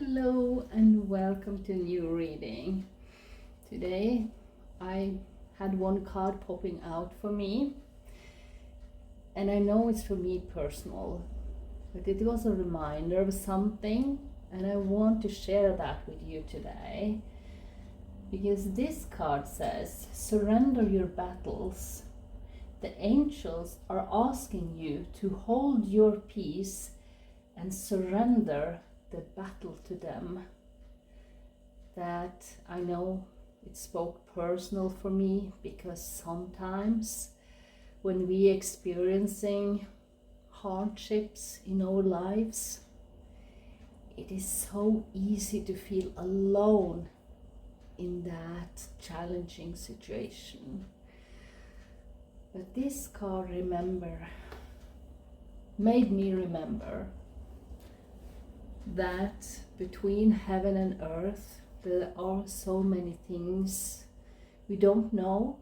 Hello and welcome to a new reading. Today I had one card popping out for me, and I know it's for me personal, but it was a reminder of something, and I want to share that with you today because this card says, surrender your battles. The angels are asking you to hold your peace and surrender the battle to them. That I know it spoke personal for me because sometimes when we experiencing hardships in our lives, it is so easy to feel alone in that challenging situation. But this card made me remember that between heaven and earth there are so many things we don't know,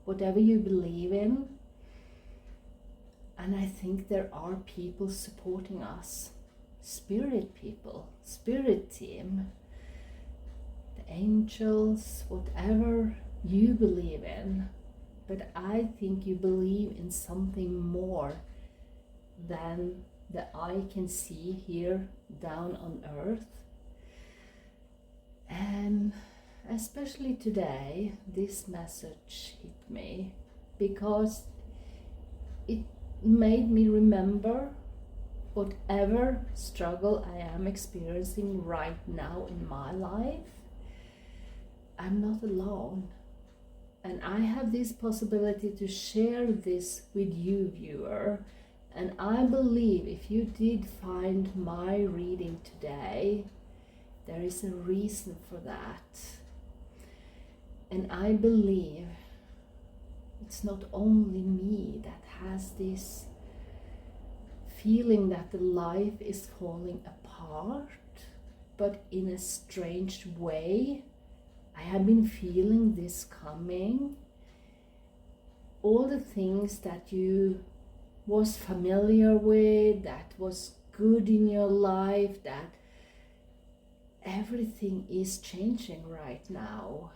whatever you believe in. And I think there are people supporting us, spirit people, spirit team, the angels, whatever you believe in. But I think you believe in something more than the eye can see here down on earth. And especially today, this message hit me because it made me remember whatever struggle I am experiencing right now in my life, I'm not alone. And I have this possibility to share this with you, viewer. And I believe if you did find my reading today, there is a reason for that. And I believe it's not only me that has this feeling that the life is falling apart, but in a strange way, I have been feeling this coming. All the things that you was familiar with, that was good in your life, that everything is changing right now.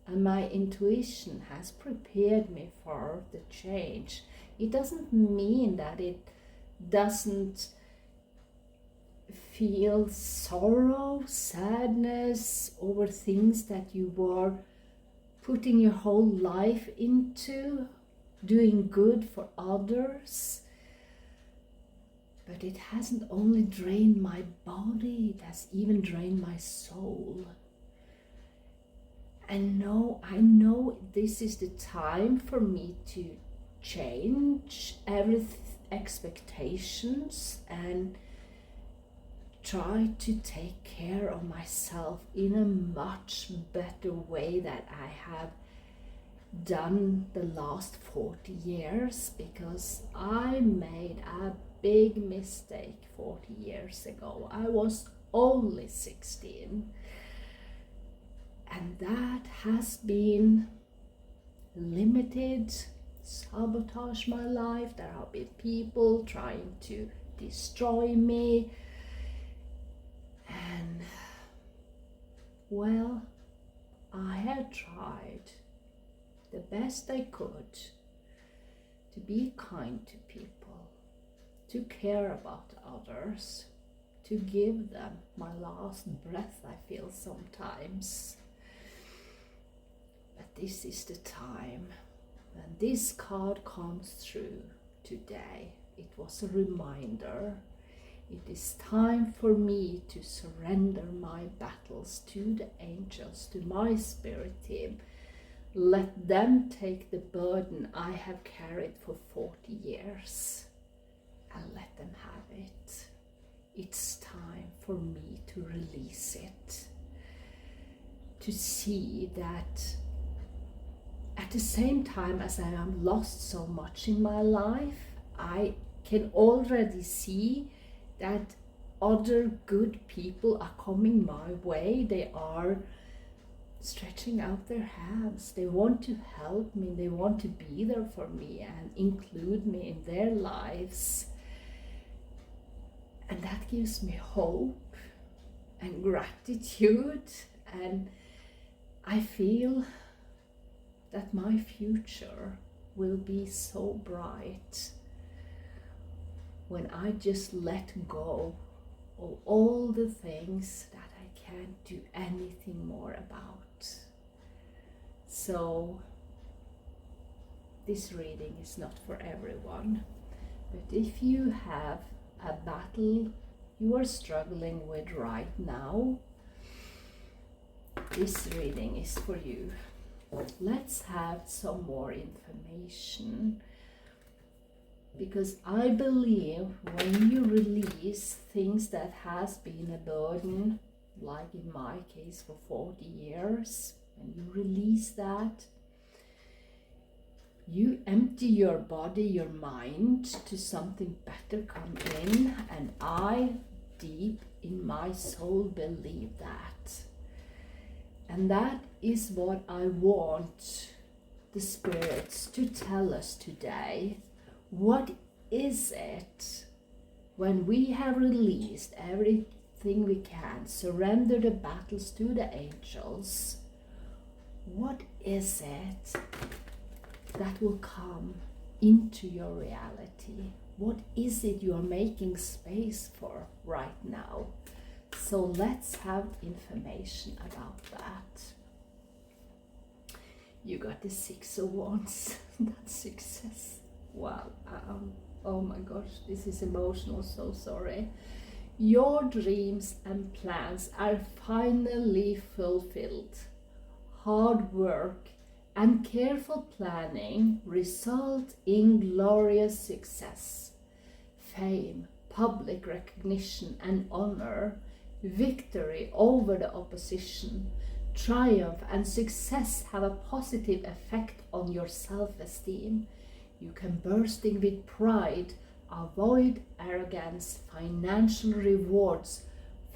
And my intuition has prepared me for the change. It doesn't mean that it doesn't feel sorrow, sadness over things that you were putting your whole life into, doing good for others. But it hasn't only drained my body, it has even drained my soul. And I know this is the time for me to change every expectations and try to take care of myself in a much better way that I have done the last 40 years, because I made a big mistake 40 years ago. I was only 16, and that has been limited, sabotage my life. There have been people trying to destroy me, and well, I have tried the best I could to be kind to people, to care about others, to give them my last breath, I feel sometimes. But this is the time when this card comes through today. It was a reminder. It is time for me to surrender my battles to the angels, to my spirit team. Let them take the burden I have carried for 40 years and let them have it. It's time for me to release it. To see that at the same time as I am lost so much in my life, I can already see that other good people are coming my way. They are stretching out their hands. They want to help me. They want to be there for me and include me in their lives. And that gives me hope. and gratitude, and I feel that my future will be so bright when I just let go of all the things that I can't do anything more about. So this reading is not for everyone, but if you have a battle you are struggling with right now, this reading is for you. Let's have some more information, because I believe when you release things that has been a burden, like in my case for 40 years, when you release that, you empty your body, your mind, to something better come in, and I deep in my soul believe that. And that is what I want the spirits to tell us today. What is it when we have released everything we can, surrender the battles to the angels? What is it that will come into your reality? What is it you are making space for right now? So let's have information about that. You got the 6 of Wands. That's success. Wow. Oh my gosh, this is emotional, so sorry. Your dreams and plans are finally fulfilled. Hard work and careful planning result in glorious success. Fame, public recognition and honor, victory over the opposition, triumph and success have a positive effect on your self-esteem. You can bursting with pride, avoid arrogance, financial rewards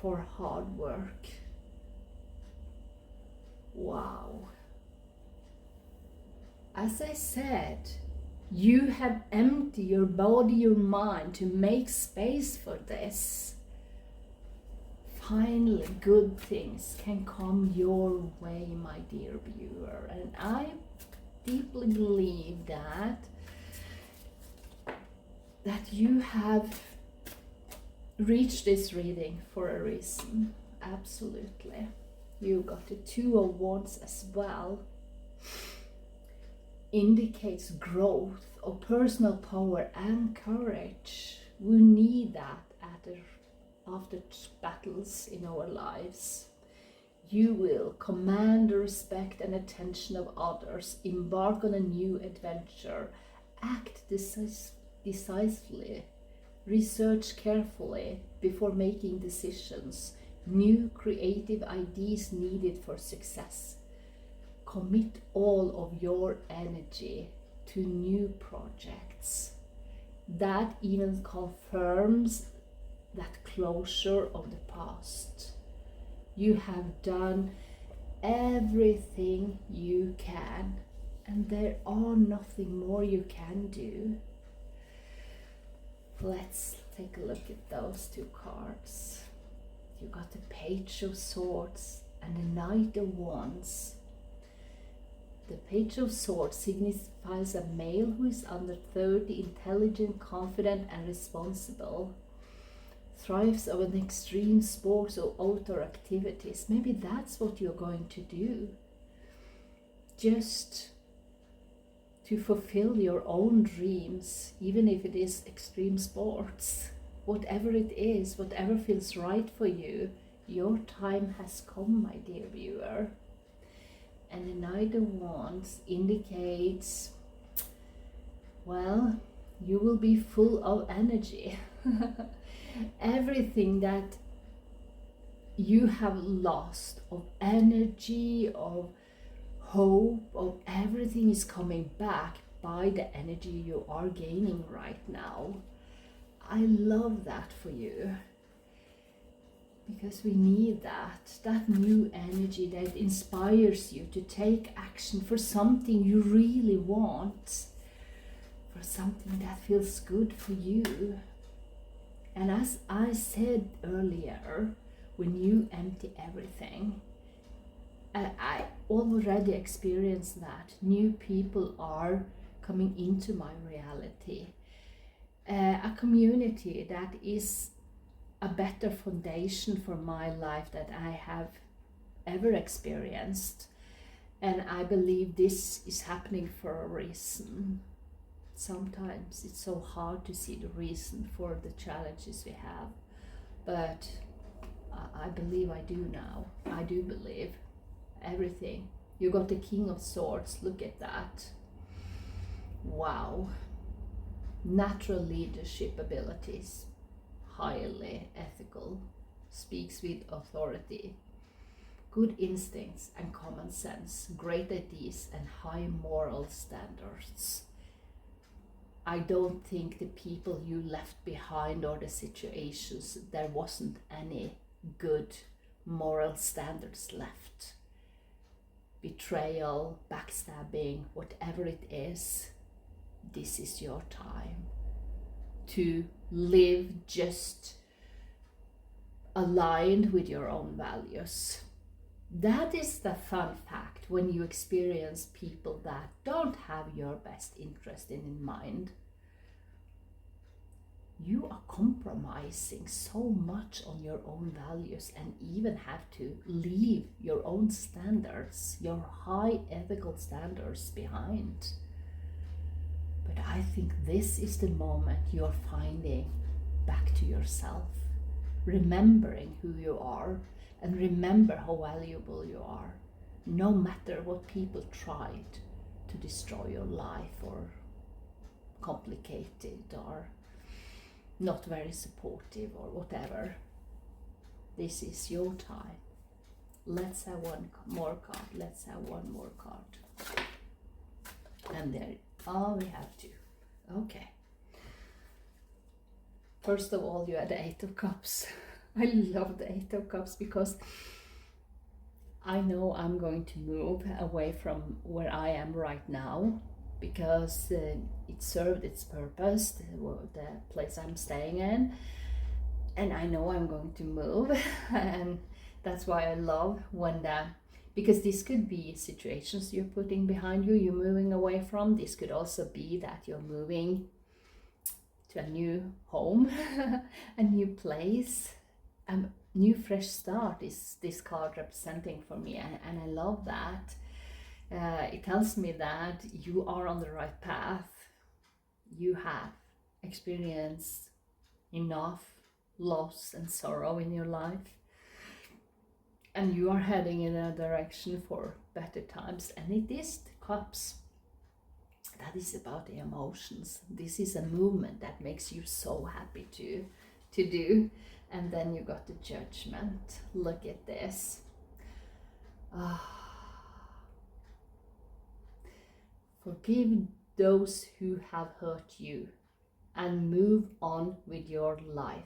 for hard work. Wow. As I said, you have emptied your body, your mind to make space for this. Finally, good things can come your way, my dear viewer. And I deeply believe that you have reached this reading for a reason. Absolutely. You got the 2 of Wands as well. Indicates growth of personal power and courage. We need that after battles in our lives. You will command the respect and attention of others, embark on a new adventure, act decisively, research carefully before making decisions, new creative ideas needed for success. Commit all of your energy to new projects. That even confirms that closure of the past. You have done everything you can, and there are nothing more you can do. Let's take a look at those 2 cards. You got the Page of Swords and the Knight of Wands. The Page of Swords signifies a male who is under 30, intelligent, confident and responsible. Thrives on an extreme sports or outdoor activities. Maybe that's what you're going to do. Just to fulfill your own dreams, even if it is extreme sports. Whatever it is, whatever feels right for you, your time has come, my dear viewer. And the Knight of Wands indicates, well, you will be full of energy. Everything that you have lost of energy, of hope, of everything is coming back by the energy you are gaining right now. I love that for you, because we need that new energy that inspires you to take action for something you really want, for something that feels good for you. And as I said earlier, when you empty everything. I already experienced that. New people are coming into my reality. A community that is a better foundation for my life that I have ever experienced. And I believe this is happening for a reason. Sometimes it's so hard to see the reason for the challenges we have, but I believe I do now. I do believe everything. You got the King of Swords, look at that. Wow. Natural leadership abilities, highly ethical, speaks with authority, good instincts and common sense, great ideas and high moral standards. I don't think the people you left behind or the situations, there wasn't any good moral standards left. Betrayal, backstabbing, whatever it is, this is your time to live just aligned with your own values. That is the fun fact when you experience people that don't have your best interest in mind. You are compromising so much on your own values and even have to leave your own standards, your high ethical standards behind. But I think this is the moment you're finding back to yourself, remembering who you are, and remember how valuable you are, no matter what people tried to destroy your life or complicate it or not very supportive or whatever. This is your time. Let's have one more card. Let's have one more card. And there, we have two. Okay. First of all, you had the Eight of Cups. I love the Eight of Cups because I know I'm going to move away from where I am right now because it served its purpose, the place I'm staying in, and I know I'm going to move and that's why I love when because this could be situations you're putting behind you, you're moving away from. This could also be that you're moving to a new home, a new place. New fresh start is this card representing for me, and I love that. It tells me that you are on the right path. You have experienced enough loss and sorrow in your life, and you are heading in a direction for better times. And it is the Cups. That is about the emotions. This is a movement that makes you so happy to do. And then you got the Judgment. Look at this. Forgive those who have hurt you and move on with your life.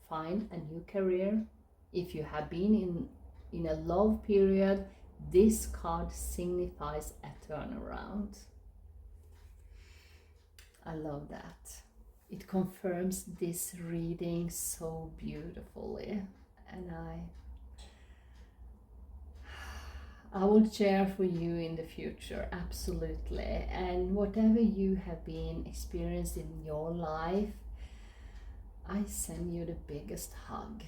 Find a new career. If you have been in a love period, this card signifies a turnaround. I love that. It confirms this reading so beautifully, and I will share for you in the future, absolutely. And whatever you have been experienced in your life, I send you the biggest hug.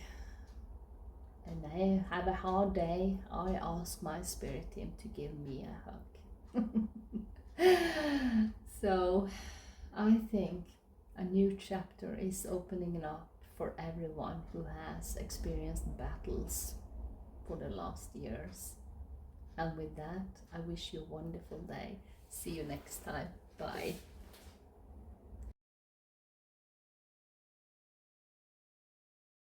And I have a hard day, I ask my spirit team to give me a hug. So I think a new chapter is opening up for everyone who has experienced battles for the last years. And with that, I wish you a wonderful day. See you next time. Bye.